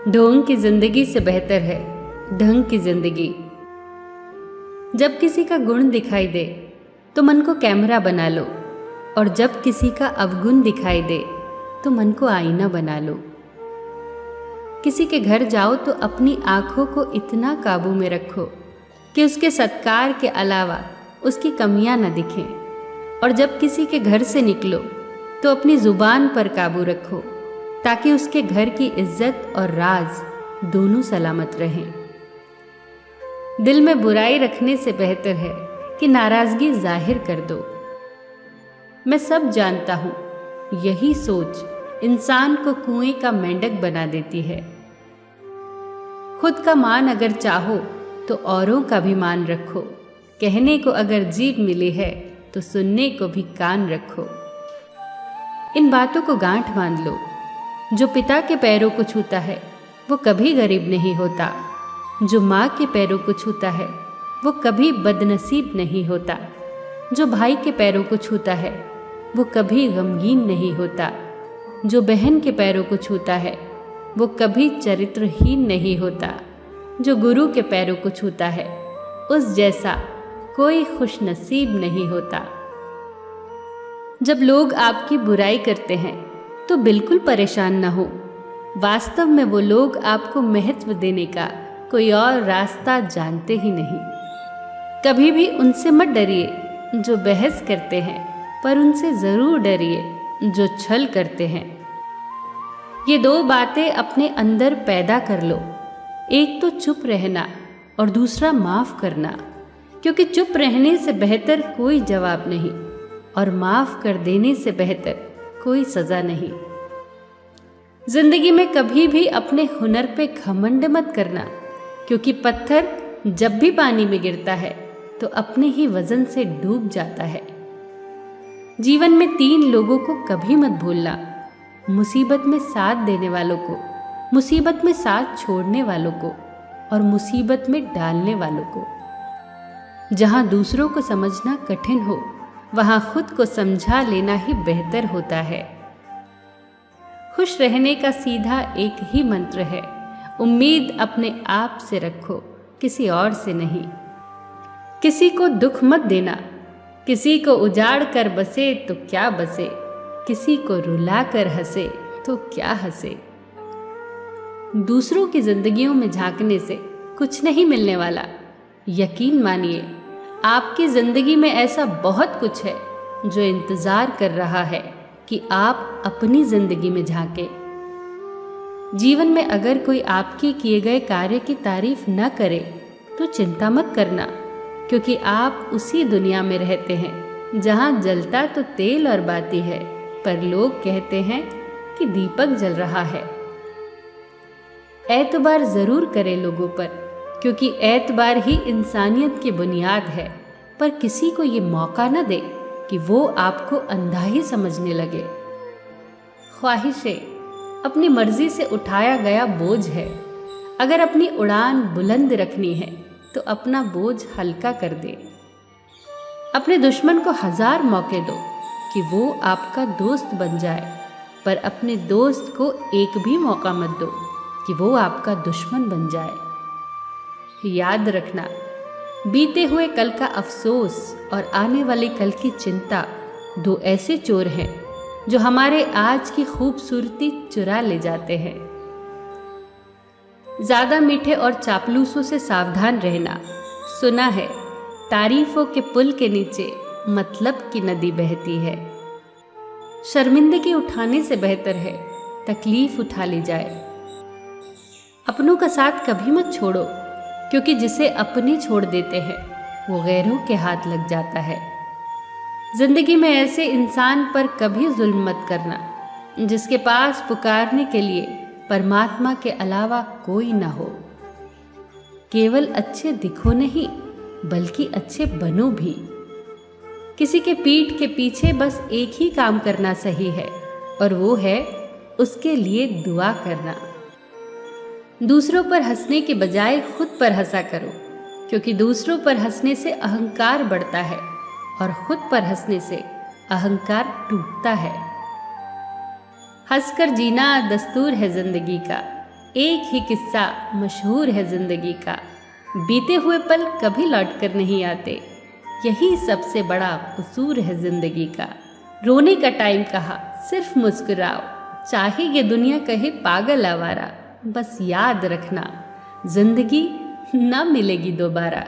ढोंग की जिंदगी से बेहतर है ढंग की जिंदगी। जब किसी का गुण दिखाई दे तो मन को कैमरा बना लो, और जब किसी का अवगुण दिखाई दे तो मन को आईना बना लो। किसी के घर जाओ तो अपनी आंखों को इतना काबू में रखो कि उसके सत्कार के अलावा उसकी कमियां न दिखें, और जब किसी के घर से निकलो तो अपनी जुबान पर काबू रखो ताकि उसके घर की इज्जत और राज दोनों सलामत रहें। दिल में बुराई रखने से बेहतर है कि नाराजगी जाहिर कर दो। मैं सब जानता हूँ, यही सोच इंसान को कुएं का मेंढक बना देती है। खुद का मान अगर चाहो तो औरों का भी मान रखो। कहने को अगर जीभ मिली है तो सुनने को भी कान रखो। इन बातों को गांठ बांध लो। जो पिता के पैरों को छूता है वो कभी गरीब नहीं होता। जो माँ के पैरों को छूता है वो कभी बदनसीब नहीं होता। जो भाई के पैरों को छूता है वो कभी गमगीन नहीं होता। जो बहन के पैरों को छूता है वो कभी चरित्रहीन नहीं होता। जो गुरु के पैरों को छूता है उस जैसा कोई खुशनसीब नहीं होता। जब लोग आपकी बुराई करते हैं तो बिल्कुल परेशान न हो। वास्तव में वो लोग आपको महत्व देने का कोई और रास्ता जानते ही नहीं। कभी भी उनसे मत डरिए जो बहस करते हैं, पर उनसे ज़रूर डरिए जो छल करते हैं। ये दो बातें अपने अंदर पैदा कर लो, एक तो चुप रहना और दूसरा माफ़ करना, क्योंकि चुप रहने से बेहतर कोई जवाब नहीं और माफ़ कर देने से बेहतर कोई सज़ा नहीं। जिंदगी में कभी भी अपने हुनर पे घमंड मत करना, क्योंकि पत्थर जब भी पानी में गिरता है तो अपने ही वजन से डूब जाता है। जीवन में 3 लोगों को कभी मत भूलना, मुसीबत में साथ देने वालों को, मुसीबत में साथ छोड़ने वालों को और मुसीबत में डालने वालों को। जहाँ दूसरों को समझना कठिन हो वहाँ खुद को समझा लेना ही बेहतर होता है। खुश रहने का सीधा एक ही मंत्र है, उम्मीद अपने आप से रखो, किसी और से नहीं। किसी को दुख मत देना, किसी को उजाड़ कर बसे तो क्या बसे, किसी को रुला कर हंसे तो क्या हंसे। दूसरों की जिंदगियों में झांकने से कुछ नहीं मिलने वाला। यकीन मानिए, आपकी जिंदगी में ऐसा बहुत कुछ है जो इंतजार कर रहा है कि आप अपनी जिंदगी में झांकें। जीवन में अगर कोई आपके किए गए कार्य की तारीफ न करे तो चिंता मत करना, क्योंकि आप उसी दुनिया में रहते हैं जहां जलता तो तेल और बाती है, पर लोग कहते हैं कि दीपक जल रहा है। एतबार जरूर करें लोगों पर, क्योंकि एतबार ही इंसानियत की बुनियाद है, पर किसी को ये मौका न दे कि वो आपको अंधा ही समझने लगे। ख्वाहिशें अपनी मर्जी से उठाया गया बोझ है। अगर अपनी उड़ान बुलंद रखनी है तो अपना बोझ हल्का कर दे। अपने दुश्मन को 1000 मौके दो कि वो आपका दोस्त बन जाए, पर अपने दोस्त को एक भी मौका मत दो कि वो आपका दुश्मन बन जाए। याद रखना, बीते हुए कल का अफसोस और आने वाले कल की चिंता 2 ऐसे चोर हैं जो हमारे आज की खूबसूरती चुरा ले जाते हैं। ज़्यादा मीठे और चापलूसों से सावधान रहना। सुना है तारीफों के पुल के नीचे मतलब की नदी बहती है। शर्मिंदगी उठाने से बेहतर है तकलीफ उठा ली जाए। अपनों का साथ कभी मत छोड़ो, क्योंकि जिसे अपने छोड़ देते हैं वो गैरों के हाथ लग जाता है। जिंदगी में ऐसे इंसान पर कभी जुल्म मत करना जिसके पास पुकारने के लिए परमात्मा के अलावा कोई ना हो। केवल अच्छे दिखो नहीं, बल्कि अच्छे बनो भी। किसी के पीठ के पीछे बस एक ही काम करना सही है, और वो है उसके लिए दुआ करना। दूसरों पर हंसने के बजाय खुद पर हंसा करो, क्योंकि दूसरों पर हंसने से अहंकार बढ़ता है और खुद पर हंसने से अहंकार टूटता है। हंसकर जीना दस्तूर है जिंदगी का, एक ही किस्सा मशहूर है जिंदगी का, बीते हुए पल कभी लौट कर नहीं आते, यही सबसे बड़ा कसूर है जिंदगी का। रोने का टाइम कहा, सिर्फ मुस्कुराओ, चाहे ये दुनिया कहे पागल आवारा, बस याद रखना जिंदगी ना मिलेगी दोबारा।